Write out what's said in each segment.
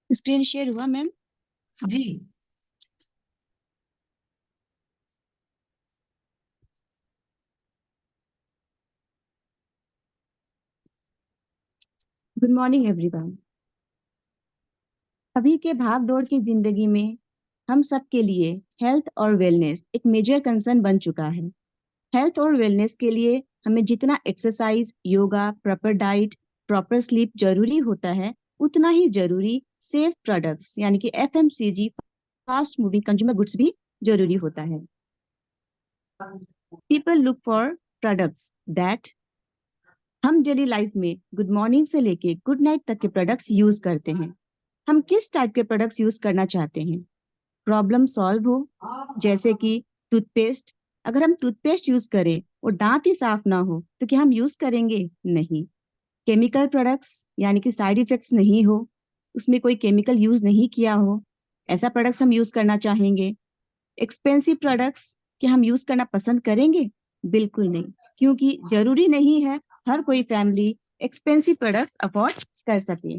Screen share हुआ ma'am? जी। Good morning everyone. अभी के भाग दौड़ की जिंदगी में हम सब के लिए हेल्थ और वेलनेस एक मेजर कंसर्न बन चुका है। हेल्थ और वेलनेस के लिए हमें जितना exercise, yoga, proper diet, proper sleep जरूरी होता है, उतना ही जरूरी सेफ प्रोडक्ट्स यानी कि FMCG, fast moving consumer goods भी जरूरी होता है। People look for products that, हम डेली लाइफ में गुड मॉर्निंग से लेके गुड नाइट तक के प्रोडक्ट्स यूज करते हैं। हम किस टाइप के प्रोडक्ट्स यूज करना चाहते हैं? प्रॉब्लम सॉल्व हो, जैसे कि टूथपेस्ट। अगर हम टूथपेस्ट यूज करें और दांत ही साफ ना हो तो क्या हम यूज करेंगे? नहीं। केमिकल प्रोडक्ट्स यानी कि साइड इफेक्ट्स नहीं हो, उसमें कोई केमिकल यूज नहीं किया हो, ऐसा प्रोडक्ट्स हम यूज करना चाहेंगे। एक्सपेंसिव प्रोडक्ट्स क्या हम यूज करना पसंद करेंगे? बिल्कुल नहीं, क्योंकि जरूरी नहीं है हर कोई फैमिली एक्सपेंसिव प्रोडक्ट्स अफोर्ड कर सके।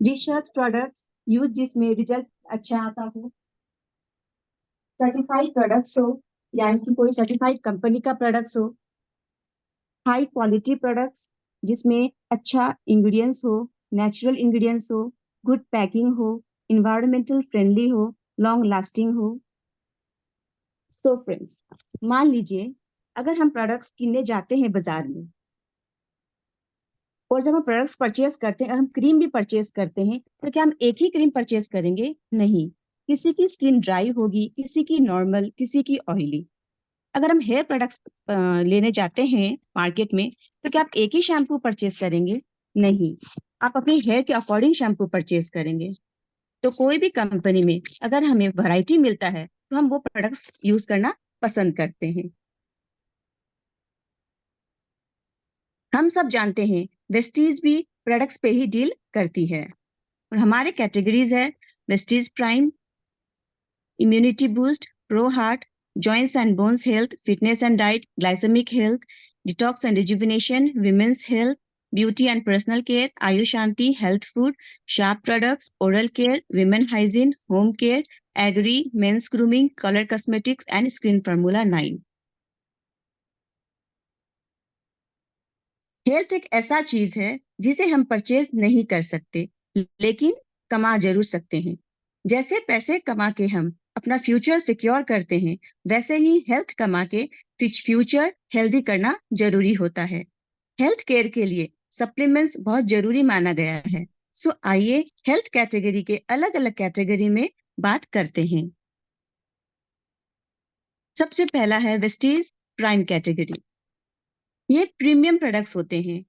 रिसर्च प्रोडक्ट्स यूज जिसमें रिजल्ट अच्छा आता हो, सर्टिफाइड प्रोडक्ट्स हो यानी कि कोई सर्टिफाइड कंपनी का प्रोडक्ट्स हो, हाई क्वालिटी प्रोडक्ट्स जिसमें अच्छा इंग्रेडिएंट्स हो, नेचुरल इंग्रेडिएंट्स हो, गुड पैकिंग हो, इन्वायरमेंटल फ्रेंडली हो, लॉन्ग लास्टिंग हो। सो फ्रेंड्स, मान लीजिए अगर हम प्रोडक्ट्स किनने जाते हैं बाजार में, और जब हम प्रोडक्ट्स परचेज करते हैं, हम क्रीम भी परचेज करते हैं, तो क्या हम एक ही क्रीम परचेज करेंगे? नहीं। किसी की स्किन ड्राई होगी, किसी की नॉर्मल, किसी की ऑयली। अगर हम हेयर प्रोडक्ट्स लेने जाते हैं मार्केट में, तो क्या आप एक ही शैम्पू परचेज करेंगे? नहीं। आप अपने हेयर के अकॉर्डिंग शैम्पू परचेज करेंगे। तो कोई भी कंपनी में अगर हमें वैरायटी मिलता है तो हम वो प्रोडक्ट्स यूज करना पसंद करते हैं। हम सब जानते हैं वेस्टीज भी प्रोडक्ट्स पे ही डील करती है, और हमारे कैटेगरीज है Vestige prime, immunity boost, pro heart, joints and bones health, fitness and diet, glycaemic health, detox and rejuvenation, women's health, beauty and personal care, Ayush Shanti, health food, sharp products, oral care, women hygiene, home care, agri, men's grooming, colour cosmetics and skin formula 9। Health एक ऐसा चीज है जिसे हम purchase नहीं कर सकते, लेकिन कमा जरूर सकते हैं। जैसे पैसे कमा के हम अपना फ्यूचर सिक्योर करते हैं, वैसे ही हेल्थ कमा के फ्यूचर हेल्दी करना जरूरी होता है। हेल्थ केयर के लिए सप्लीमेंट्स बहुत जरूरी माना गया है। सो आइए हेल्थ कैटेगरी के अलग अलग कैटेगरी में बात करते हैं। सबसे पहला है वेस्टीज प्राइम कैटेगरी। ये प्रीमियम प्रोडक्ट्स होते हैं,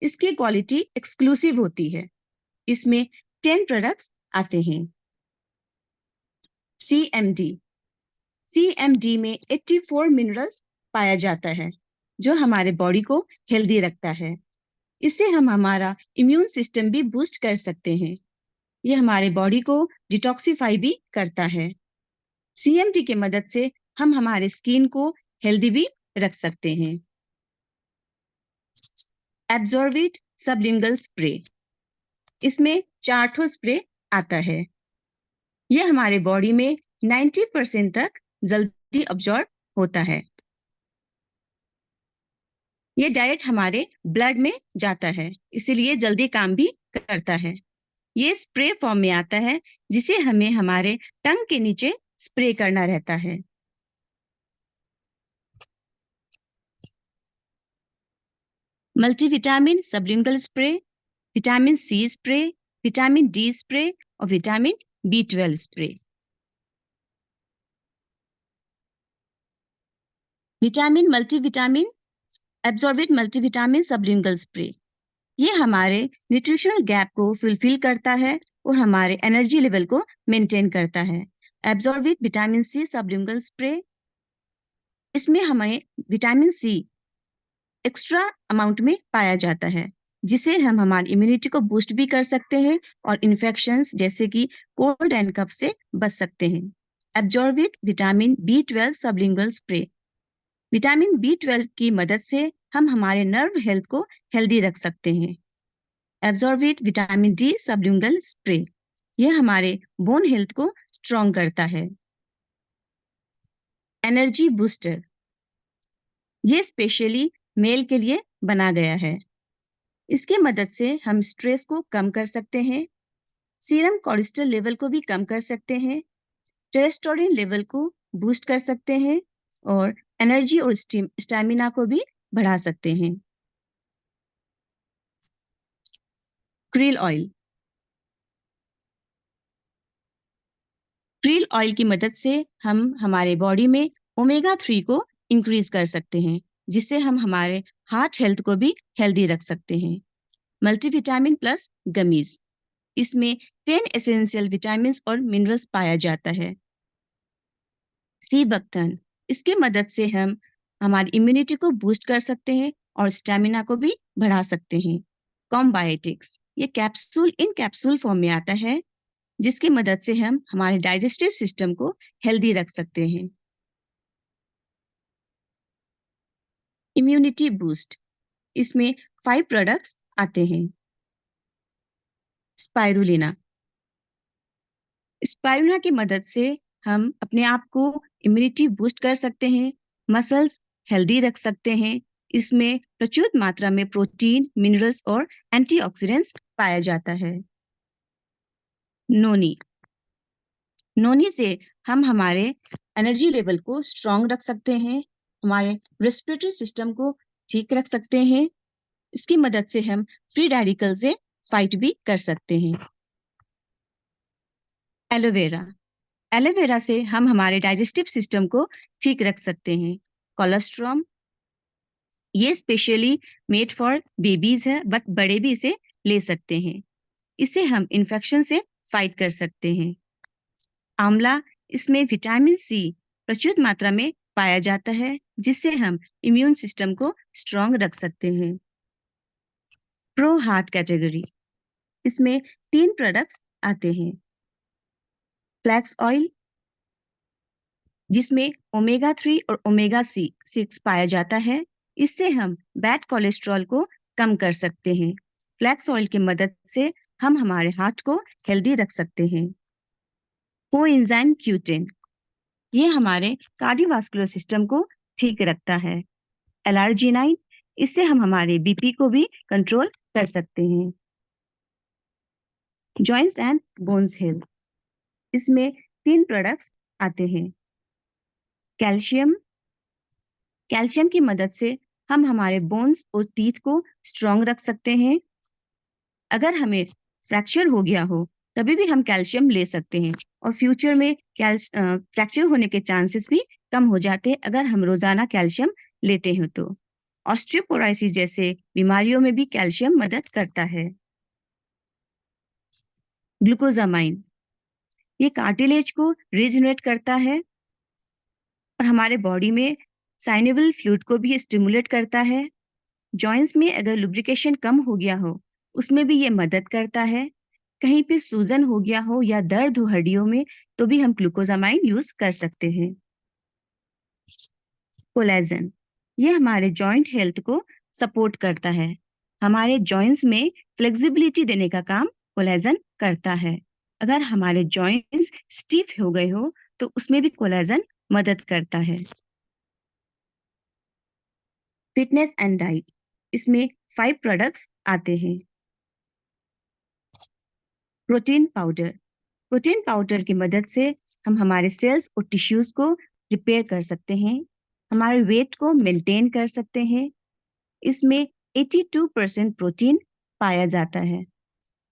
इसकी क्वालिटी एक्सक्लूसिव होती है। इसमें 10 प्रोडक्ट्स आते हैं। सीएमडी, सीएमडी में 84 मिनरल्स पाया जाता है, जो हमारे बॉडी को हेल्दी रखता है। इससे हम हमारा इम्यून सिस्टम भी बूस्ट कर सकते हैं। ये हमारे बॉडी को डिटॉक्सिफाई भी करता है। सीएमडी की मदद से हम हमारे स्किन को हेल्दी भी रख सकते हैं। एब्जॉर्बिट सबलिंगल स्प्रे, इसमें 4 ठो स्प्रे आता है। ये हमारे बॉडी में 90% तक जल्दी अब्जॉर्ब होता है। ये डायरेक्ट हमारे ब्लड में जाता है, इसीलिए जल्दी काम भी करता है। ये स्प्रे फॉर्म में आता है, जिसे हमें हमारे टंग के नीचे स्प्रे करना रहता है। Multivitamin sublingual spray, vitamin C spray, vitamin D spray और vitamin B12 spray. Vitamin multivitamin Absorbit multivitamin sublingual spray, ये हमारे न्यूट्रिशनल गैप को फुलफिल करता है और हमारे एनर्जी लेवल को मेंटेन करता है। एब्जॉर्बिट विटामिन सी सबलिंगल स्प्रे, इसमें हमें विटामिन सी एक्स्ट्रा अमाउंट में पाया जाता है, जिसे हम हमारी इम्यूनिटी को बूस्ट भी कर सकते हैं और इन्फेक्शंस जैसे कि कोल्ड एंड कफ से बच सकते हैं। Absorbit vitamin B12 sublingual spray, vitamin B12 की मदद से हम हमारे नर्व हेल्थ को हेल्दी रख सकते हैं। Absorbent vitamin D sublingual spray, यह हमारे बोन हेल्थ को स्ट्रॉन्ग करता है। एनर्जी बूस्टर, ये स्पेशली मेल के लिए बना गया है। इसकी मदद से हम स्ट्रेस को कम कर सकते हैं, सीरम कोलेस्ट्रॉल लेवल को भी कम कर सकते हैं, टेस्टोस्टेरोन लेवल को बूस्ट कर सकते हैं और एनर्जी और स्टैमिना को भी बढ़ा सकते हैं। क्रील ऑयल, क्रील ऑयल की मदद से हम हमारे बॉडी में ओमेगा 3 को इंक्रीज कर सकते हैं, जिससे हम हमारे हार्ट हेल्थ को भी हेल्दी रख सकते हैं। मल्टीविटामिन प्लस गमीज, इसमें 10 एसेंशियल विटामिन और मिनरल्स पाया जाता है। सी बकथन, इसकी मदद से हम हमारी इम्यूनिटी को बूस्ट कर सकते हैं और स्टेमिना को भी बढ़ा सकते हैं। कॉम्बायोटिक्स, ये कैप्सूल इन कैप्सूल फॉर्म में आता है, जिसकी मदद से हम हमारे डाइजेस्टिव सिस्टम को हेल्दी रख सकते हैं। इम्यूनिटी बूस्ट, इसमें 5 प्रोडक्ट्स आते हैं। स्पाइरुलिना, स्पाइरुलिना की मदद से हम अपने आप को इम्यूनिटी बूस्ट कर सकते हैं, मसल्स हेल्दी रख सकते हैं। इसमें प्रचुर मात्रा में प्रोटीन, मिनरल्स और एंटीऑक्सीडेंट्स पाया जाता है। नोनी, नोनी से हम हमारे एनर्जी लेवल को स्ट्रॉन्ग रख सकते हैं, हमारे रेस्पिरेटरी सिस्टम को ठीक रख सकते हैं। इसकी मदद से हम फ्री रेडिकल से फाइट भी कर सकते हैं। एलोवेरा, एलोवेरा से हम हमारे डाइजेस्टिव सिस्टम को ठीक रख सकते हैं। कोलेस्ट्रॉम, ये स्पेशली मेड फॉर बेबीज है, बट बड़े भी इसे ले सकते हैं। इसे हम इन्फेक्शन से फाइट कर सकते हैं। आंवला, इसमें विटामिन सी प्रचुर मात्रा में पाया जाता है, जिससे हम इम्यून सिस्टम को स्ट्रॉन्ग रख सकते हैं। प्रो हार्ट कैटेगरी, इसमें 3 प्रोडक्ट्स आते हैं। फ्लैक्स ऑयल, जिसमें ओमेगा 3 और ओमेगा 6 पाया जाता है, इससे हम बैड कोलेस्ट्रॉल को कम कर सकते हैं। फ्लैक्स ऑयल की मदद से हम हमारे हार्ट को हेल्दी रख सकते हैं। कोएंजाइम Q10, ये हमारे कार्डियोवास्कुलर सिस्टम को ठीक रखता है। एलर्जिनाइन, इससे हम हमारे बीपी को भी कंट्रोल कर सकते हैं। जॉइंट्स एंड बोन्स हेल्थ, इसमें 3 प्रोडक्ट्स आते हैं। कैल्शियम, कैल्शियम की मदद से हम हमारे बोन्स और टीथ को स्ट्रॉन्ग रख सकते हैं। अगर हमें फ्रैक्चर हो गया हो, तभी भी हम कैल्शियम ले सकते हैं और फ्यूचर में फ्रैक्चर होने के चांसेस भी कम हो जाते हैं अगर हम रोजाना कैल्शियम लेते हैं तो। ऑस्टियोपोरोसिस जैसे बीमारियों में भी कैल्शियम मदद करता है। ग्लूकोजामाइन, ये कार्टिलेज को रिजनरेट करता है और हमारे बॉडी में साइनेबल फ्लूइड को भी स्टिमुलेट करता है। जॉइंट्स में अगर लुब्रिकेशन कम हो गया हो, उसमें भी ये मदद करता है। कहीं पे सूजन हो गया हो या दर्द हो हड्डियों में, तो भी हम ग्लूकोजामाइन यूज कर सकते हैं। कोलेजन, ये हमारे जॉइंट हेल्थ को सपोर्ट करता है। हमारे जॉइंट्स में फ्लेक्सिबिलिटी देने का काम कोलेजन करता है। अगर हमारे जॉइंट्स स्टिफ हो गए हो, तो उसमें भी कोलेजन मदद करता है। फिटनेस एंड डाइट, इसमें 5 प्रोडक्ट्स आते हैं। प्रोटीन पाउडर, प्रोटीन पाउडर की मदद से हम हमारे सेल्स और टिश्यूज को रिपेयर कर सकते हैं, हमारे वेट को मेंटेन कर सकते हैं। इसमें 82% प्रोटीन पाया जाता है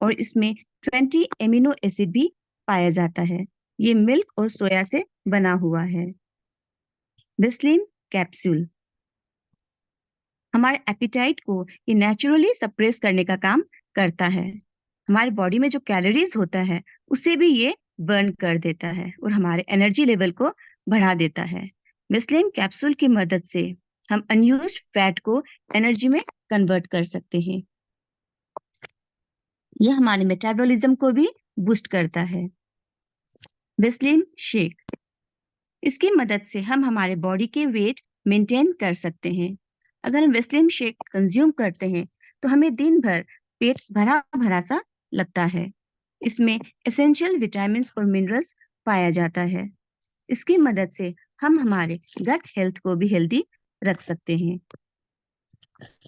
और इसमें 20 एमिनो एसिड भी पाया जाता है। ये मिल्क और सोया से बना हुआ है। बिस्लिन कैप्सूल, हमारे एपिटाइट को ये नेचुरली सप्रेस करने का काम करता है। हमारे बॉडी में जो कैलोरीज होता है, उसे भी ये बर्न कर देता है और हमारे एनर्जी लेवल को बढ़ा देता है। बिस्लिन कैप्सूल की मदद से हम अनयूज्ड फैट को एनर्जी में कन्वर्ट कर सकते हैं। यह हमारे मेटाबॉलिज्म को भी बूस्ट करता है। बिस्लिन शेक, इसकी मदद से हम हमारे बॉडी के वेट मेंटेन कर सकते हैं। अगर हम वेस्लिन शेक कंज्यूम करते हैं तो हमें दिन भर पेट भरा भरा सा लगता है। इसमें एसेंशियल विटामिन्स और मिनरल्स पाया जाता है। इसकी मदद से हम हमारे गट हेल्थ को भी हेल्दी रख सकते हैं।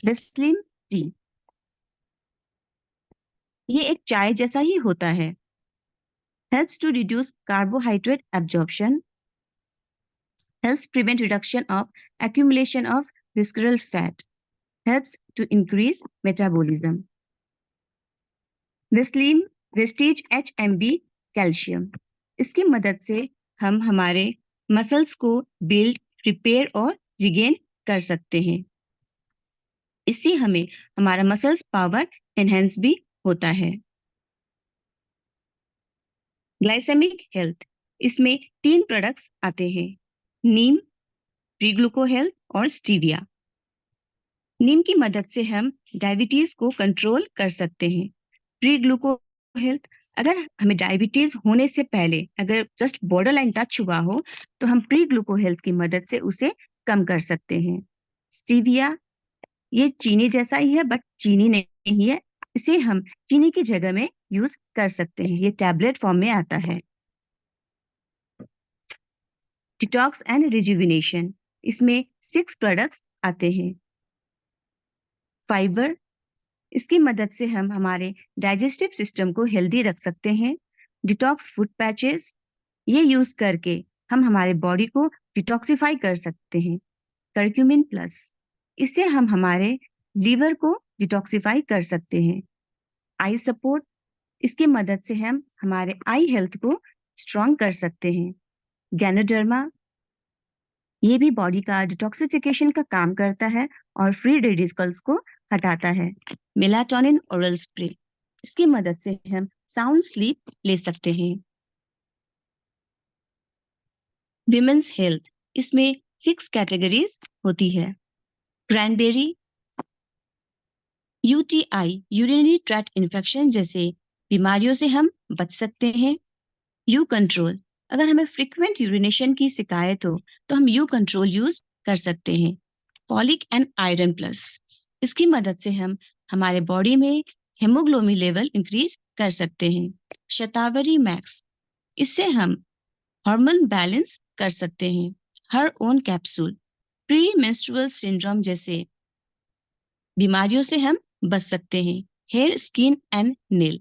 वेस्लिन टी, ये एक चाय जैसा ही होता है। Helps to reduce carbohydrate absorption, helps prevent reduction of accumulation of visceral fat, helps to increase metabolism. Vaseline Vestige HMB calcium, इसकी मदद से हम हमारे मसल्स को बिल्ड, रिपेयर और रिगेन कर सकते हैं। इससे हमें हमारा मसल्स पावर एनहेंस भी होता है। ग्लाइसेमिक हेल्थ, इसमें 3 प्रोडक्ट्स आते हैं, नीम, प्री ग्लूको हेल्थ और स्टीविया। नीम की मदद से हम डायबिटीज को कंट्रोल कर सकते हैं। प्री ग्लूको हेल्थ, अगर हमें डायबिटीज होने से पहले अगर जस्ट बॉर्डर लाइन टच हुआ हो तो हम प्री ग्लूको हेल्थ की मदद से उसे कम कर सकते हैं। स्टीविया, ये चीनी जैसा ही है बट चीनी नहीं है, इसे हम चीनी की जगह में यूज कर सकते हैं। ये टैबलेट फॉर्म में आता है। डिटॉक्स एंड रिजुविनेशन, इसमें 6 प्रोडक्ट्स आते हैं। फाइबर, इसकी मदद से हम हमारे डाइजेस्टिव सिस्टम को हेल्दी रख सकते हैं। डिटॉक्स फूड पैचेस, ये यूज करके हम हमारे बॉडी को डिटॉक्सिफाई कर सकते हैं। करक्यूमिन प्लस, इससे हम हमारे लीवर को डिटॉक्सिफाई कर सकते हैं। आई सपोर्ट, इसकी मदद से हम हमारे आई हेल्थ को स्ट्रॉन्ग कर सकते हैं। गैनोडर्मा, ये भी बॉडी का डिटॉक्सिफिकेशन का काम करता है और फ्री रेडिकल्स को हटाता है। मेलाटोनिन ओरल स्प्रे, इसकी मदद से हम साउंड स्लीप ले सकते हैं। विमेंस हेल्थ, इसमें 6 कैटेगरीज होती है। Cranberry, UTI, urinary tract infection जैसे बीमारियों से हम बच सकते हैं। यू कंट्रोल, अगर हमें फ्रीक्वेंट यूरिनेशन की शिकायत हो तो हम यू कंट्रोल यूज कर सकते हैं। फॉलिक एंड आयरन प्लस, इसकी मदद से हम हमारे बॉडी में हेमोग्लोबिन लेवल इंक्रीज कर सकते हैं। शतावरी मैक्स, इससे हम हार्मोन बैलेंस कर सकते हैं। Her own capsule, pre menstrual syndrome जैसे बीमारियों से हम बच सकते हैं। हेयर, स्किन एंड नेल,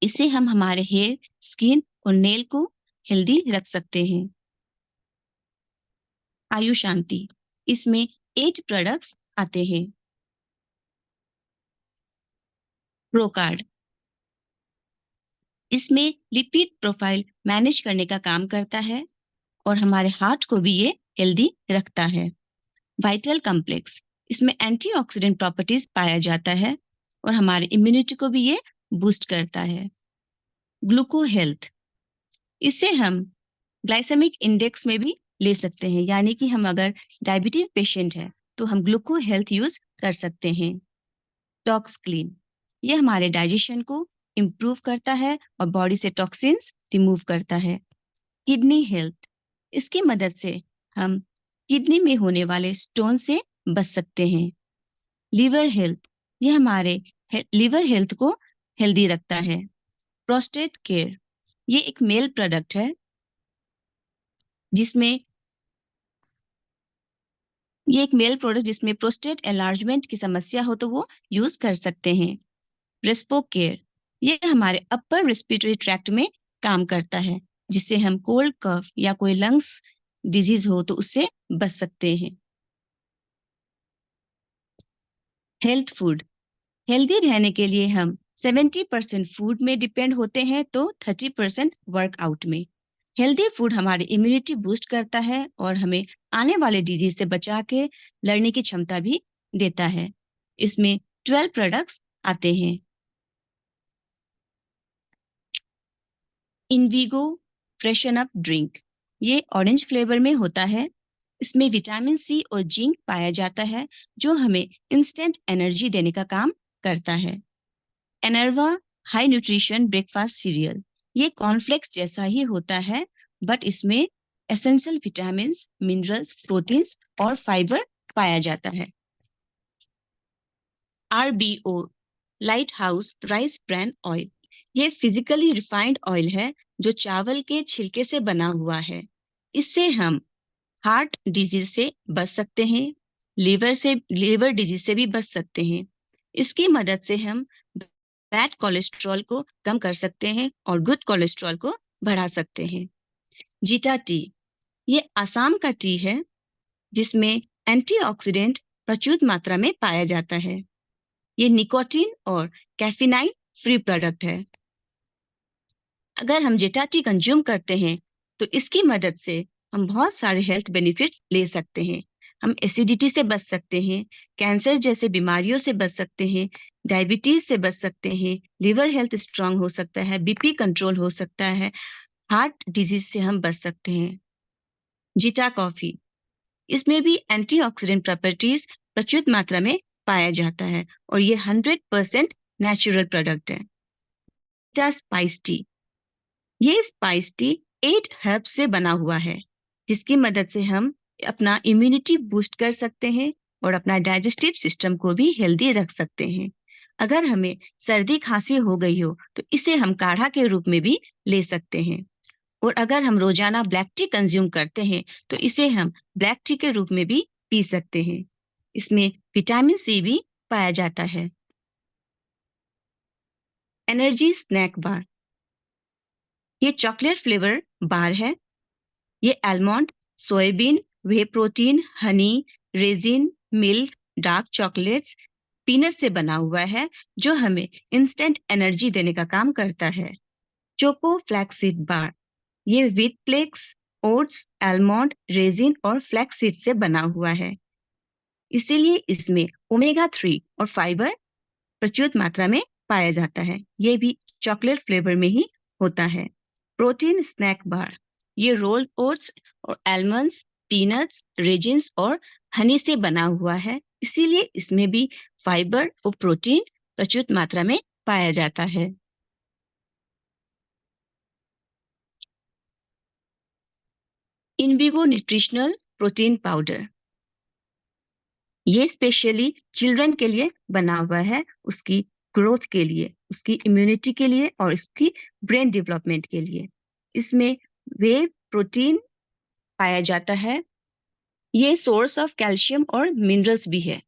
इससे हम हमारे हेयर, स्किन और नेल को हेल्दी रख सकते हैं। आयु शांति, इसमें 8 प्रोडक्ट्स आते हैं। प्रोकार्ड, इसमें लिपिड प्रोफाइल मैनेज करने का काम करता है और हमारे हार्ट को भी ये हेल्दी रखता है। वाइटल कॉम्प्लेक्स, इसमें एंटीऑक्सीडेंट प्रॉपर्टीज पाया जाता है और हमारे इम्यूनिटी को भी ये बूस्ट करता है। ग्लूको हेल्थ, इससे हम ग्लाइसेमिक इंडेक्स में भी ले सकते हैं, यानी कि हम अगर डायबिटीज पेशेंट है तो हम ग्लूको हेल्थ यूज कर सकते हैं। टॉक्स क्लीन, ये हमारे डाइजेशन को इम्प्रूव करता है और बॉडी से टॉक्सिन्स रिमूव करता है। किडनी हेल्थ, इसकी मदद से हम किडनी में होने वाले स्टोन से बच सकते हैं। लिवर हेल्थ, ये हमारे लिवर हेल्थ को हेल्दी रखता है। प्रोस्टेट केयर, ये एक मेल प्रोडक्ट है जिसमें ये एक मेल प्रोडक्ट जिसमें प्रोस्टेट एनलार्जमेंट की समस्या हो तो वो यूज कर सकते हैं। रेस्पो केयर, ये हमारे अपर रेस्पिरेटरी ट्रैक्ट में काम करता है जिससे हम कोल्ड कफ या कोई लंग्स डिजीज हो तो उससे बच सकते हैं। हेल्थ फूड, हेल्दी रहने के लिए हम 70% फूड में डिपेंड होते हैं तो 30% वर्कआउट में। हेल्दी फूड हमारी इम्यूनिटी बूस्ट करता है और हमें आने वाले डिजीज से बचा के लड़ने की क्षमता भी देता है। इसमें 12 प्रोडक्ट्स आते हैं। इनविगो फ्रेशन अप ड्रिंक, ये ऑरेंज फ्लेवर में होता है। इसमें विटामिन सी और जिंक पाया जाता है जो हमें इंस्टेंट एनर्जी देने का काम करता है। एनर्वा हाई न्यूट्रिशन ब्रेकफास्ट सीरियल, ये कॉर्नफ्लेक्स जैसा ही होता है बट इसमें एसेंशियल विटामिन, मिनरल्स, प्रोटीन्स और फाइबर पाया जाता है। RBO, light house rice bran oil, ये फिजिकली रिफाइंड ऑयल है जो चावल के छिलके से बना हुआ है। इससे हम हार्ट डिजीज से बच सकते हैं, लिवर डिजीज से भी बच सकते हैं। इसकी मदद से हम बैड कोलेस्ट्रॉल को कम कर सकते हैं और गुड कोलेस्ट्रॉल को बढ़ा सकते हैं। जीटा टी, ये आसाम का टी है जिसमें एंटीऑक्सीडेंट प्रचुर मात्रा में पाया जाता है। ये निकोटीन और कैफीनाइन फ्री प्रोडक्ट है। अगर हम जेटा टी कंज्यूम करते हैं तो इसकी मदद से हम बहुत सारे हेल्थ बेनिफिट्स ले सकते हैं। हम एसिडिटी से बच सकते हैं, कैंसर जैसे बीमारियों से बच सकते हैं, डायबिटीज से बच सकते हैं, लिवर हेल्थ स्ट्रांग हो सकता है, बीपी कंट्रोल हो सकता है, हार्ट डिजीज से हम बच सकते हैं। जीटा कॉफी, इसमें भी एंटीऑक्सीडेंट प्रॉपर्टीज प्रचुर मात्रा में पाया जाता है और ये 100% नेचुरल प्रोडक्ट है। जीटा स्पाइस टी, ये स्पाइस टी 8 हर्ब से बना हुआ है जिसकी मदद से हम अपना इम्यूनिटी बूस्ट कर सकते हैं और अपना डाइजेस्टिव सिस्टम को भी हेल्दी रख सकते हैं। अगर हमें सर्दी खांसी हो गई हो तो इसे हम काढ़ा के रूप में भी ले सकते हैं। और अगर हम रोजाना ब्लैक टी कंज्यूम करते हैं तो इसे हम ब्लैक टी के रूप में भी पी सकते हैं। इसमें विटामिन सी भी पाया जाता है। एनर्जी स्नैक बार, ये चॉकलेट फ्लेवर बार है। ये almond, soyabean, whey protein, honey, raisin, milk, dark chocolates, peanut से बना हुआ है जो हमें इंस्टेंट एनर्जी देने का काम करता है। चोको फ्लैक्सीड बार, ये wheat flakes, oats, almond, resin और फ्लैक्सीड से बना हुआ है। इसीलिए इसमें ओमेगा 3 और फाइबर प्रचुर मात्रा में पाया जाता है। ये भी चॉकलेट फ्लेवर में ही होता है। प्रोटीन स्नैक बार, ये रोल्ड ओट्स और आलमंड्स, पीनट्स, रेजिन्स और हनी से बना हुआ है। इसीलिए इसमें भी फाइबर और प्रोटीन प्रचुर मात्रा में पाया जाता है। इनविवो न्यूट्रिशनल प्रोटीन पाउडर, ये स्पेशली चिल्ड्रन के लिए बना हुआ है, उसकी ग्रोथ के लिए, उसकी इम्यूनिटी के लिए और उसकी ब्रेन डेवलपमेंट के लिए। इसमें वे प्रोटीन पाया जाता है। ये सोर्स ऑफ कैल्शियम और मिनरल्स भी है।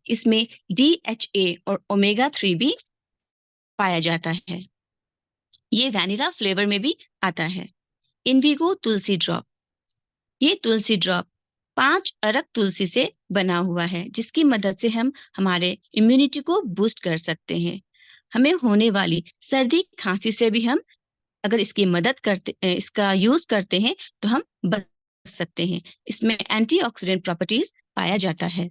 इसमें DHA और ओमेगा 3 भी पाया जाता है। ये वैनिला फ्लेवर में भी आता है। इनविगो तुलसी ड्रॉप, ये तुलसी ड्रॉप 5 अरग तुलसी से बना हुआ है जिसकी मदद से हम हमारे इम्यूनिटी को बूस्ट कर सकते हैं। हमें होने वाली सर्दी खांसी से भी हम अगर इसका यूज करते हैं तो हम बच सकते हैं। इसमें एंटीऑक्सीडेंट प्रॉपर्टीज पाया जाता है।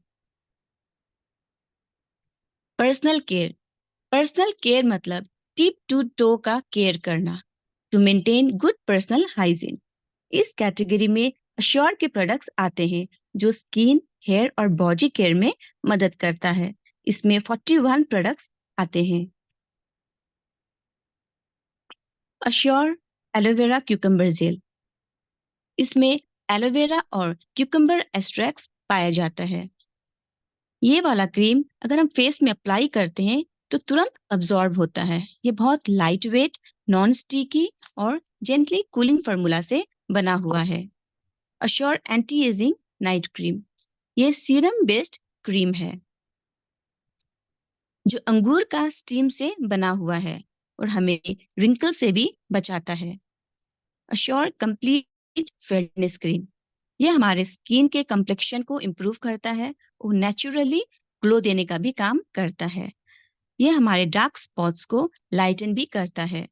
पर्सनल केयर, पर्सनल केयर मतलब टिप टू टो का केयर करना, to maintain good personal hygiene. इस कैटेगरी में अश्योर के प्रोडक्ट्स आते हैं जो स्किन, हेयर और बॉडी केयर में मदद करता है। इसमें 41 प्रोडक्ट्स आते हैं। अश्योर एलोवेरा क्यूकम्बर जेल, इसमें एलोवेरा और क्यूकम्बर एक्सट्रैक्ट पाया जाता है। ये वाला क्रीम अगर हम फेस में अप्लाई करते हैं तो तुरंत अब्जॉर्ब होता है। ये बहुत लाइट वेट, नॉन स्टिकी और जेंटली कूलिंग फार्मूला से बना हुआ है। Assure anti ageing night cream, ये सीरम बेस्ड क्रीम है जो अंगूर का स्टीम से बना हुआ है और हमें रिंकल से भी बचाता है। अश्योर कंप्लीट फेयरनेस क्रीम, ये हमारे स्किन के कम्प्लेक्शन को इम्प्रूव करता है और नेचुरली ग्लो देने का भी काम करता है। ये हमारे डार्क स्पॉट्स को लाइटन भी करता है।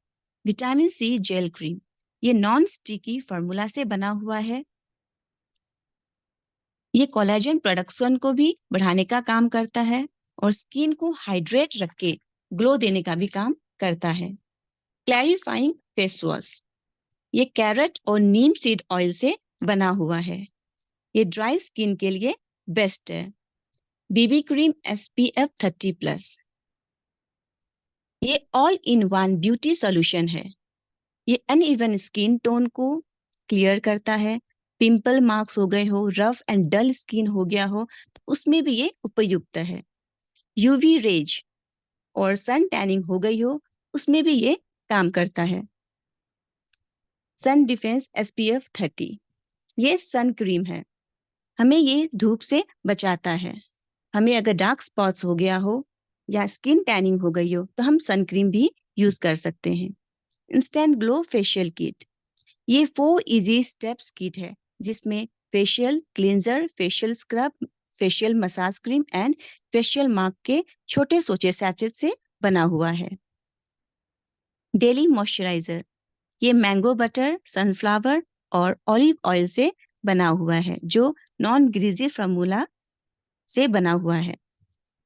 विटामिन सी जेल क्रीम, ये नॉन स्टिकी फार्मूला से बना हुआ है। ये कोलेजन प्रोडक्शन को भी बढ़ाने का काम करता है और स्किन को हाइड्रेट रख के ग्लो देने का भी काम करता है। क्लैरिफाइंग फेस वॉश, ये कैरेट और नीम सीड ऑयल से बना हुआ है। ये ड्राई स्किन के लिए बेस्ट है। बीबी क्रीम SPF 30+, ये all in one beauty solution है। ये अनइवन स्किन टोन को क्लियर करता है, पिंपल मार्क्स हो गए हो, रफ एंड डल स्किन हो गया हो, तो उसमें भी ये उपयुक्त है। यूवी रेज और सन टैनिंग हो गई हो, उसमें भी ये काम करता है। सन डिफेंस SPF 30, ये सन क्रीम है। हमें ये धूप से बचाता है। हमें अगर डार्क स्पॉट्स हो गया हो या स्किन टैनिंग हो गई हो तो हम सन क्रीम भी यूज कर सकते हैं। इंस्टेंट ग्लो फेशियल किट, ये 4 इजी स्टेप्स किट है जिसमें facial cleanser, facial scrub, facial massage cream and facial mask के छोटे सोचे सैचेट से बना हुआ है। डेली मॉइस्चराइजर, ये मैंगो बटर, सनफ्लावर और ऑलिव ऑयल से बना हुआ है जो नॉन ग्रीजी फॉर्मूला से बना हुआ है।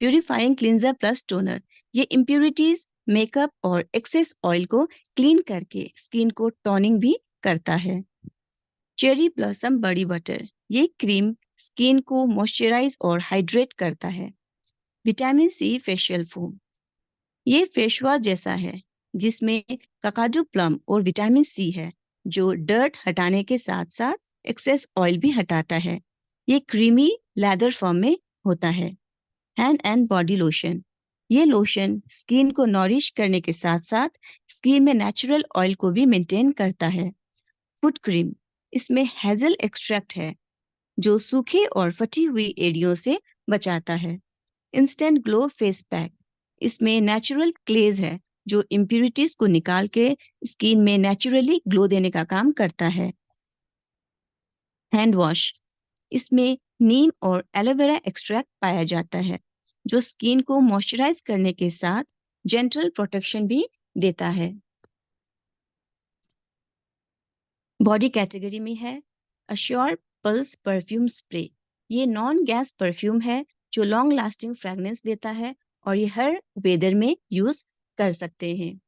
प्यूरिफाइंग क्लींजर प्लस टोनर, ये इम्प्यूरिटीज, मेकअप और एक्सेस ऑयल को क्लीन करके स्किन को टोनिंग भी करता है। चेरी ब्लॉसम बॉडी बटर, ये क्रीम स्किन को मॉइस्चराइज और हाइड्रेट करता है। विटामिन सी फेशियल फोम, ये फेस वॉश जैसा है जिसमें ककाडू प्लम और विटामिन सी है जो डर्ट हटाने के साथ साथ एक्सेस ऑयल भी हटाता है। ये क्रीमी लेदर फॉर्म में होता है। हैंड एंड बॉडी लोशन, ये लोशन स्किन को नॉरिश करने के साथ साथ स्किन में नेचुरल ऑयल को भी मेंटेन करता है। फुट क्रीम, इसमें हेजल एक्सट्रैक्ट है जो सूखे और फटी हुई एड़ियों से बचाता है। इंस्टेंट ग्लो फेस पैक, इसमें नेचुरल क्लेज है जो इम्प्यूरिटीज को निकाल के स्किन में नेचुरली ग्लो देने का काम करता है। हैंड वॉश, इसमें नीम और एलोवेरा एक्सट्रैक्ट पाया जाता है जो स्किन को मॉइस्चराइज करने के साथ जेंटल प्रोटेक्शन भी देता है। बॉडी कैटेगरी में है अश्योर पल्स परफ्यूम स्प्रे, ये नॉन गैस परफ्यूम है जो लॉन्ग लास्टिंग फ्रेगनेंस देता है और ये हर वेदर में यूज कर सकते हैं।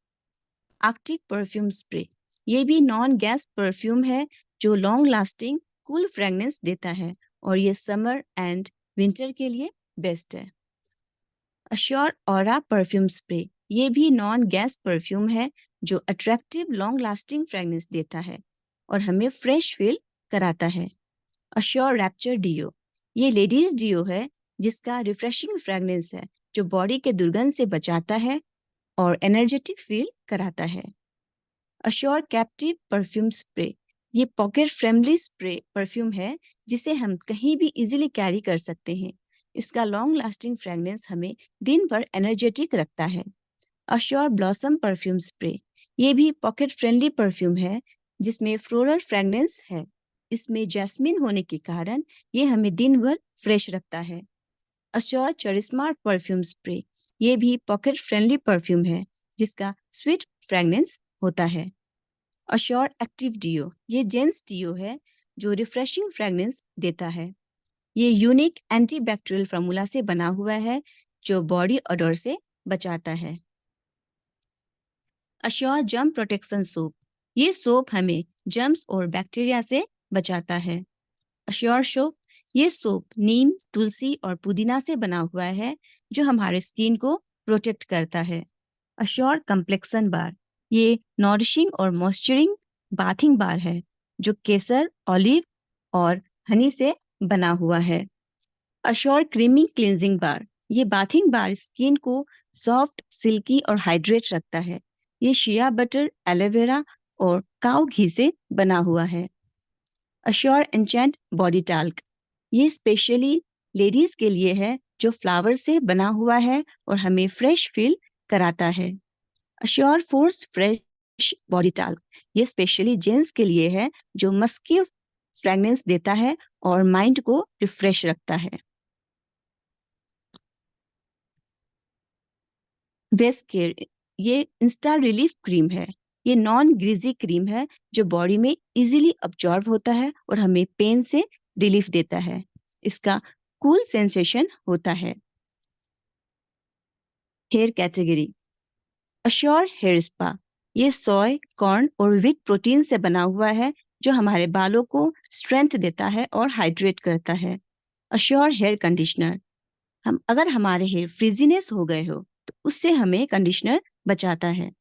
आर्कटिक परफ्यूम स्प्रे, ये भी नॉन गैस परफ्यूम है जो लॉन्ग लास्टिंग कूल फ्रेगनेंस देता है और ये समर एंड विंटर के लिए बेस्ट है। अश्योर ऑरा परफ्यूम स्प्रे, ये भी नॉन गैस परफ्यूम है जो अट्रैक्टिव लॉन्ग लास्टिंग फ्रेगनेंस देता है और हमें फ्रेश फील कराता है। अश्योर रैप्चर डियो, ये लेडीज डियो है जिसका रिफ्रेशिंग फ्रेगनेंस है जो बॉडी के दुर्गंध से बचाता है और एनर्जेटिक फील कराता है। अश्योर कैप्टिव परफ्यूम स्प्रे, ये पॉकेट फ्रेंडली स्प्रे परफ्यूम है जिसे हम कहीं भी इजीली कैरी कर सकते हैं। इसका लॉन्ग लास्टिंग फ्रेगनेंस हमें दिन भर एनर्जेटिक रखता है। अश्योर ब्लॉसम परफ्यूम स्प्रे, ये भी पॉकेट फ्रेंडली परफ्यूम है जिसमें फ्लोरल फ्रेगनेंस है। इसमें जैस्मिन होने के कारण ये हमें दिन भर फ्रेश रखता है। अश्योर चरिस्मा परफ्यूम स्प्रे, ये भी पॉकेट फ्रेंडली परफ्यूम है जिसका स्वीट फ्रेगनेंस होता है। अश्योर एक्टिव डियो, ये जेंट्स डियो है जो रिफ्रेशिंग फ्रेगनेंस देता है। ये यूनिक एंटीबैक्टीरियल फॉर्मूला से बना हुआ है जो बॉडी ओडोर से बचाता है। अश्योर जर्म प्रोटेक्शन सोप, ये सोप हमें जर्म्स और बैक्टीरिया से बचाता है। अश्योर सोप, ये सोप नीम, तुलसी और पुदीना से बना हुआ है जो हमारे स्किन को प्रोटेक्ट करता है। अश्योर कम्प्लेक्सन बार, ये नॉरिशिंग और मॉइस्चरिंग बाथिंग बार है जो केसर, ऑलिव और हनी से बना हुआ है। अश्योर क्रीमी क्लींजिंग बार, ये बाथिंग बार स्किन को सॉफ्ट, सिल्की और हाइड्रेट रखता है। ये शिया बटर, एलोवेरा और काऊ घी से बना हुआ है। अश्योर एन्चेंट बॉडी टाल्क, ये स्पेशली लेडीज के लिए है जो फ्लावर से बना हुआ है और हमें फ्रेश फील कराता है। Assure force fresh body talc, ये स्पेशली जेंट्स के लिए है जो मस्की फ्रेगनेंस देता है और माइंड को रिफ्रेश रखता है। वेस्ट केयर, ये इंस्टा रिलीफ क्रीम है। ये नॉन ग्रीजी क्रीम है जो बॉडी में इजीली अब्जॉर्ब होता है और हमें पेन से रिलीफ देता है। इसका कूल सेंसेशन होता है। Hair category, Assure hair spa, ये सोय, कॉर्न और विग प्रोटीन से बना हुआ है जो हमारे बालों को स्ट्रेंथ देता है और हाइड्रेट करता है। अश्योर हेयर कंडीशनर, हम अगर हमारे हेयर फ्रिजीनेस हो गए हो तो उससे हमें कंडीशनर बचाता है।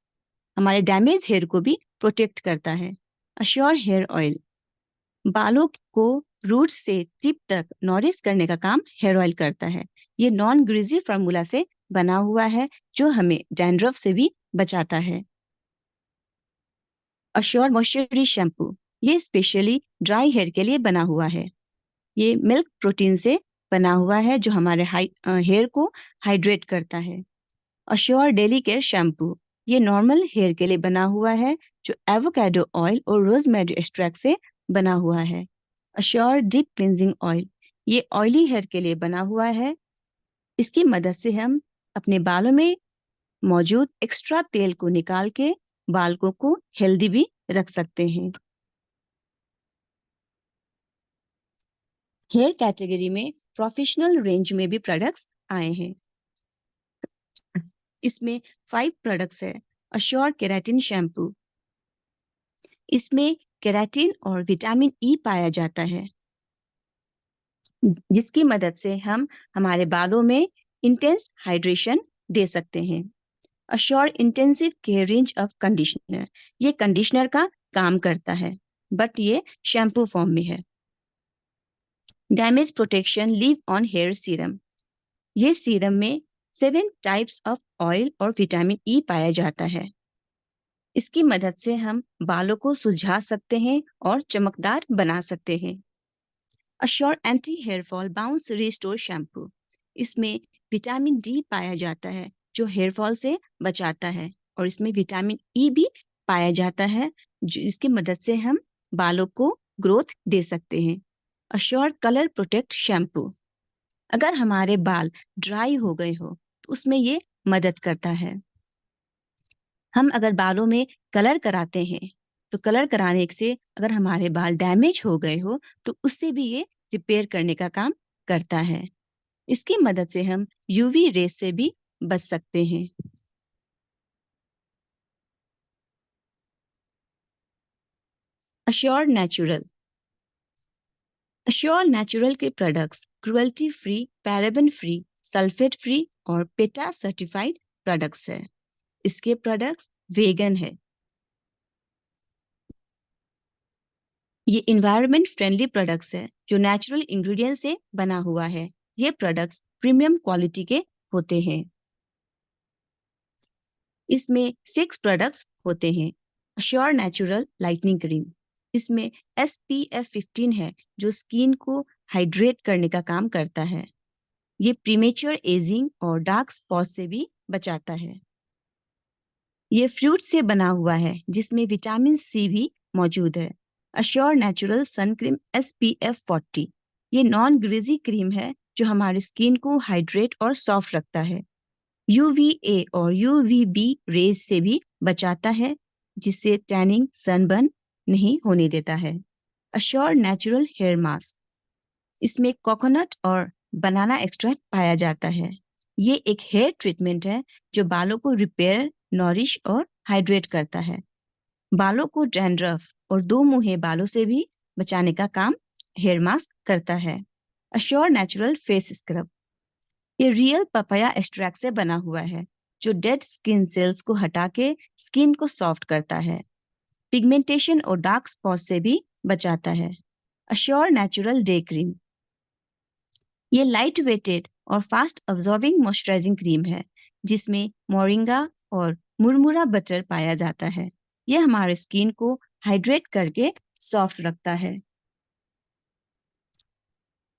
हमारे डैमेज हेयर को भी प्रोटेक्ट करता है। अश्योर हेयर ऑयल, बालों को रूट से टिप तक नॉरिश करने का काम हेयर ऑयल करता है। ये नॉन ग्रीजी फार्मूला से बना हुआ है जो हमें डैंड्रफ से भी बचाता है। अश्योर मॉइस्चराइजिंग शैम्पू, ये स्पेशली ड्राई हेयर के लिए बना हुआ है। ये मिल्क प्रोटीन से बना हुआ है जो हमारे हेयर को हाइड्रेट करता है। अश्योर डेली केयर शैम्पू, ये नॉर्मल हेयर के लिए बना हुआ है जो एवोकाडो ऑयल और रोजमेरी एक्सट्रैक्ट से बना हुआ है। अश्योर डीप क्लींजिंग ऑयल, ये ऑयली हेयर के लिए बना हुआ है। इसकी मदद से हम अपने बालों में मौजूद एक्स्ट्रा तेल को निकाल के बालों को हेल्दी भी रख सकते हैं। हेयर कैटेगरी में प्रोफेशनल रेंज में भी प्रोडक्ट्स आए हैं। इसमें 5 प्रोडक्ट्स है। अश्योर केराटिन शैम्पू, इसमें केराटिन और विटामिन ई पाया जाता है जिसकी मदद से हम हमारे बालों में इंटेंस हाइड्रेशन दे सकते हैं। Assure intensive care range of conditioner, ये कंडीशनर का काम करता है बट ये शैम्पू फॉर्म में है। Damage protection leave on hair serum, ये सीरम में 7 टाइप्स ऑफ ऑयल और विटामिन ई पाया जाता है। इसकी मदद से हम बालों को सुलझा सकते हैं और चमकदार बना सकते हैं। Assure anti hair fall bounce restore shampoo, इसमें विटामिन डी पाया जाता है जो हेयर फॉल से बचाता है और इसमें विटामिन ई भी पाया जाता है जिसकी मदद से हम बालों को ग्रोथ दे सकते हैं। अश्योर कलर प्रोटेक्ट शैम्पू, अगर हमारे बाल ड्राई हो गए हो तो उसमें ये मदद करता है। हम अगर बालों में कलर कराते हैं तो कलर कराने से अगर हमारे बाल डैमेज हो गए हो तो उससे भी ये रिपेयर करने का काम करता है। इसकी मदद से हम यूवी रेस से भी बच सकते हैं। अश्योर नेचुरल, अश्योर नेचुरल के products cruelty free, paraben free, sulphate free और पेटा सर्टिफाइड प्रोडक्ट्स है। इसके प्रोडक्ट्स वेगन है। ये इन्वायरमेंट फ्रेंडली प्रोडक्ट्स है जो नेचुरल इंग्रेडिएंट से बना हुआ है। ये प्रोडक्ट्स प्रीमियम क्वालिटी के होते हैं। इसमें 6 प्रोडक्ट्स होते हैं। अश्योर नेचुरल लाइटनिंग क्रीम, इसमें SPF 15 है जो स्किन को हाइड्रेट करने का काम करता है। ये प्रीमेच्योर एजिंग और डार्क स्पॉट से भी बचाता है। ये फ्रूट से बना हुआ है जिसमें विटामिन सी भी मौजूद है। Assure natural sun cream SPF 40, ये नॉन ग्रीजी क्रीम है जो हमारी स्किन को हाइड्रेट और सॉफ्ट रखता है। UVA और UVB रेज से भी बचाता है जिससे टैनिंग, सनबर्न नहीं होने देता है। अश्योर नेचुरल हेयर मास्क, इसमें कोकोनट और बनाना एक्सट्रैक्ट पाया जाता है। ये एक हेयर ट्रीटमेंट है जो बालों को रिपेयर, नॉरिश और हाइड्रेट करता है। बालों को डैंड्रफ और दो मुंहे बालों से भी बचाने का काम हेयर मास्क करता है। अश्योर नेचुरल फेस स्क्रब, ये रियल पपाया एक्सट्रैक्ट से बना हुआ है जो डेड स्किन सेल्स को हटा के स्किन को सॉफ्ट करता है। पिगमेंटेशन और डार्क स्पॉट से भी बचाता है। अश्योर नेचुरल डे क्रीम, ये लाइट वेटेड और फास्ट अब्जॉर्बिंग मॉइस्चराइजिंग क्रीम है जिसमें मोरिंगा और मुरमुरा बटर पाया जाता है। यह हमारे स्किन को हाइड्रेट करके सॉफ्ट रखता है।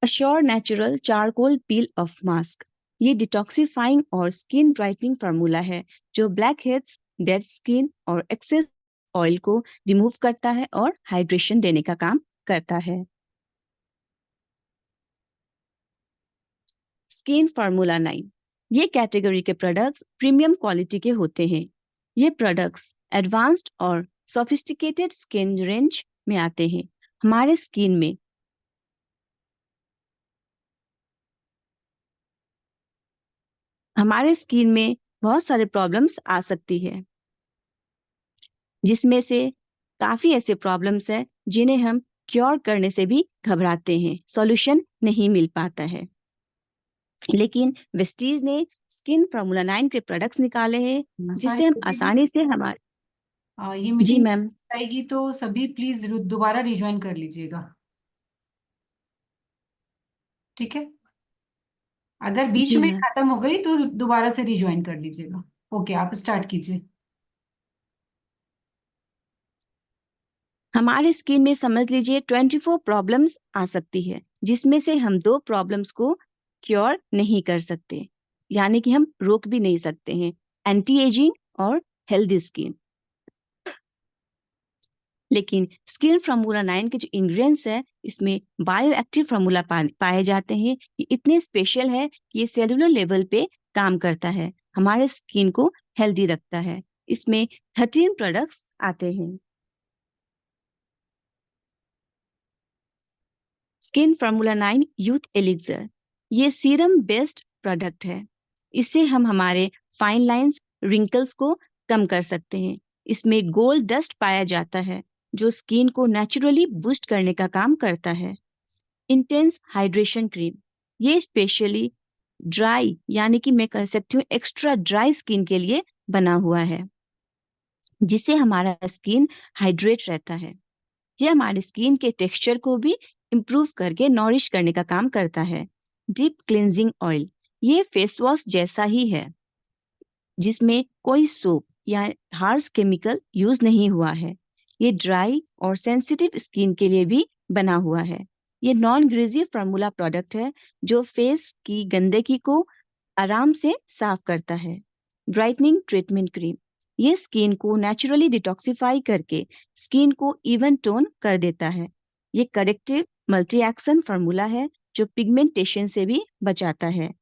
Assure natural charcoal peel of mask, ये डिटॉक्सिफाइंग और स्किन ब्राइटनिंग फार्मूला है जो ब्लैक हेड्स, डेड स्किन और एक्सेस ऑयल को रिमूव करता है और हाइड्रेशन देने का काम करता है। स्किन फार्मूला 9, ये कैटेगरी के प्रोडक्ट्स प्रीमियम क्वालिटी के होते हैं। ये प्रोडक्ट्स एडवांस्ड और सोफिस्टिकेटेड स्किन रेंज में आते हैं। हमारे स्किन में बहुत सारे प्रॉब्लम्स आ सकती है जिसमें से काफी ऐसे प्रॉब्लम्स हैं जिन्हें हम क्योर करने से भी घबराते हैं, सॉल्यूशन नहीं मिल पाता है। लेकिन वेस्टीज ने स्किन फार्मूला 9 के प्रोडक्ट्स निकाले हैं जिससे हम आसानी से हमारे ये जी मीटिंग मैम। आएगी तो सभी प्लीज दोबारा रिज्वाइन कर लीजिएगा, ठीक है? अगर बीच जी में मैम। खत्म हो गई तो दोबारा से रिज्वाइन कर लीजिएगा। ओके, आप स्टार्ट कीजिए। हमारे स्किन में समझ लीजिए 24 प्रॉब्लम्स आ सकती है, जिसमें से हम 2 प्रॉब्लम्स को क्योर नहीं कर सकते, यानी कि हम रोक भी नहीं सकते हैं, एंटी एजिंग और हेल्दी स्किन। लेकिन स्किन फार्मूला 9 के जो इंग्रेडिएंट्स है, इसमें बायो एक्टिव फार्मूला पाए जाते हैं। ये इतने स्पेशल है कि ये सेलुलर लेवल पे काम करता है, हमारे स्किन को हेल्दी रखता है। इसमें 13 प्रोडक्ट्स आते हैं। स्किन फार्मूला 9 यूथ एलिक्सर, ये सीरम बेस्ड प्रोडक्ट है। इससे हम हमारे फाइन लाइंस, रिंकल्स को कम कर सकते हैं। इसमें गोल्ड डस्ट पाया जाता है, जो स्किन को नेचुरली बूस्ट करने का काम करता है। इंटेंस हाइड्रेशन क्रीम, ये स्पेशली ड्राई, यानी कि मैं कह सकती हूँ एक्स्ट्रा ड्राई स्किन के लिए बना हुआ है, जिससे हमारा स्किन हाइड्रेट रहता है। ये हमारे स्किन के टेक्सचर को भी इम्प्रूव करके नॉरिश करने का काम करता है। डीप क्लिनजिंग ऑयल, ये फेस वॉश जैसा ही है, जिसमें कोई सोप या हार्श केमिकल यूज नहीं हुआ है। ये ड्राई और सेंसिटिव स्किन के लिए भी बना हुआ है। ये नॉन ग्रीजी फार्मूला प्रोडक्ट है, जो फेस की गंदगी को आराम से साफ करता है। ब्राइटनिंग ट्रीटमेंट क्रीम, ये स्किन को नेचुरली डिटॉक्सिफाई करके स्किन को इवन टोन कर देता है। ये करेक्टिव मल्टी एक्शन फार्मूला है, जो पिगमेंटेशन से भी बचाता है।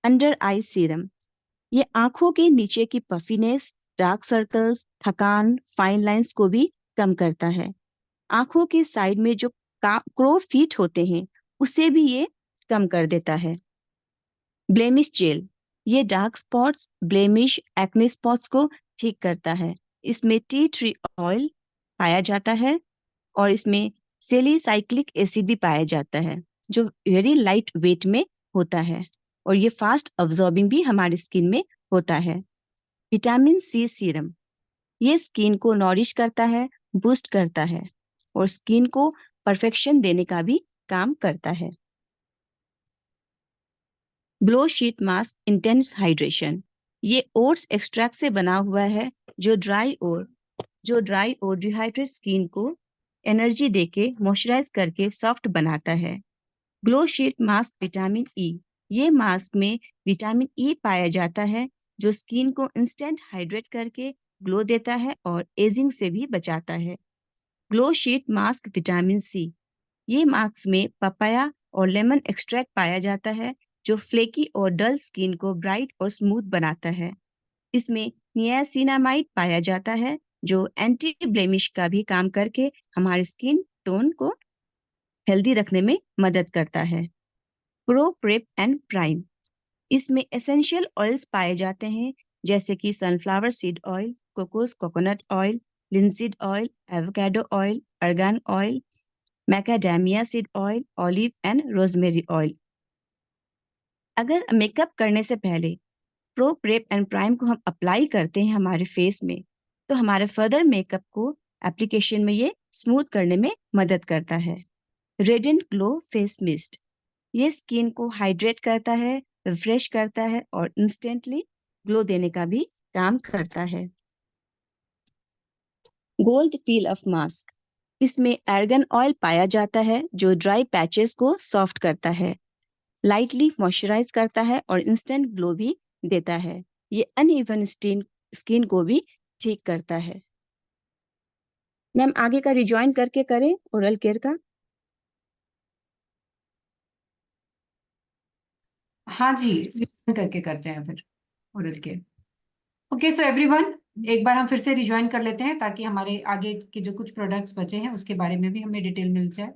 अंडर आई सीरम, ये आंखों के नीचे की पफीनेस, डार्क सर्कल्स, थकान, फाइन लाइंस को भी कम करता है। आंखों के साइड में जो क्रो फीट होते हैं, उसे भी ये कम कर देता है। ब्लेमिश जेल, ये dark spots, blemish, acne spots को ठीक करता है। इसमें टी ट्री ऑयल पाया जाता है, और इसमें सेलिसाइक्लिक एसिड भी पाया जाता है, जो वेरी लाइट वेट में होता है, और ये फास्ट अब्जॉर्बिंग भी हमारी स्किन में होता है। विटामिन सी सीरम, ये स्किन को नॉरिश करता है, बूस्ट करता है, और स्किन को परफेक्शन देने का भी काम करता है। Glow sheet mask intense hydration, ये ओट्स एक्सट्रैक्ट से बना हुआ है, जो ड्राई और डिहाइड्रेट स्किन को एनर्जी देके मॉइस्चराइज करके सॉफ्ट बनाता है। Glow sheet mask vitamin E, ये मास्क में विटामिन ई पाया जाता है, जो स्किन को इंस्टेंट हाइड्रेट करके ग्लो देता है और एजिंग से भी बचाता है। Glow sheet mask vitamin C, ये मास्क में पपाया और लेमन एक्सट्रैक्ट पाया जाता है, जो फ्लेकी और डल स्किन को ब्राइट और स्मूथ बनाता है। इसमें नियासिनामाइड पाया जाता है, जो एंटी ब्लेमिश का भी काम करके हमारे स्किन टोन को हेल्दी रखने में मदद करता है। प्रो प्रेप एंड प्राइम, इसमें एसेंशियल ऑयल्स पाए जाते हैं, जैसे कि sunflower seed oil, coconut oil, linseed oil, avocado oil, argan oil, macadamia seed oil, olive and rosemary oil. अगर मेकअप करने से पहले प्रो प्रेप एंड प्राइम को हम अप्लाई करते हैं हमारे फेस में, तो हमारे फर्दर मेकअप को एप्लीकेशन में ये स्मूथ करने में मदद करता है। रेडिएंट ग्लो फेस मिस्ट, ये स्किन को हाइड्रेट करता है, रिफ्रेश करता है और इंस्टेंटली ग्लो देने का भी काम करता है। गोल्ड पील ऑफ मास्क, इसमें आर्गन ऑयल पाया जाता है, जो ड्राई पैचेस को सॉफ्ट करता है, लाइटली मॉइस्चराइज करता है और इंस्टेंट ग्लो भी देता है। ये अनइवन स्किन को भी ठीक करता है। मैम आगे का रिजॉइन करके करें ओरल केयर का। हाँ जी, करके करते हैं फिर ओरल के। ओके सो एवरीवन, एक बार हम फिर से रिज्वाइन कर लेते हैं ताकि हमारे आगे के जो कुछ प्रोडक्ट्स बचे हैं उसके बारे में भी हमें डिटेल मिल जाए।